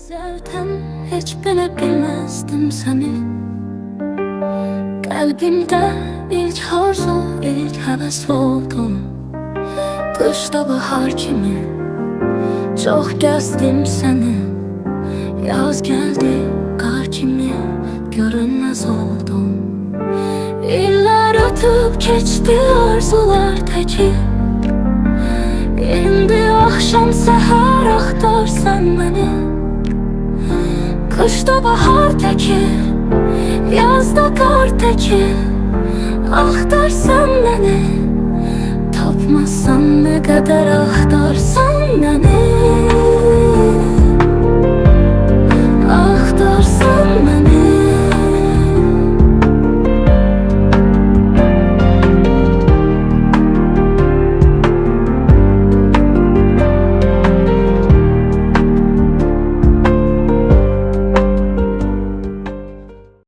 Sevdim, hiç bilemezdim seni. Kalbimde ilk arzu, ilk heves oldun. Kışta bahar kimi çok gezdim seni. Yaz geldi, kar kimi görünmez oldum. İllər ötüp geçti arzular teki. İndi akşam seher axtarsan beni. Kışta bahar teki, yazda kar teki. Axtarsan beni, tapmazsan ne kadar axtarsan beni.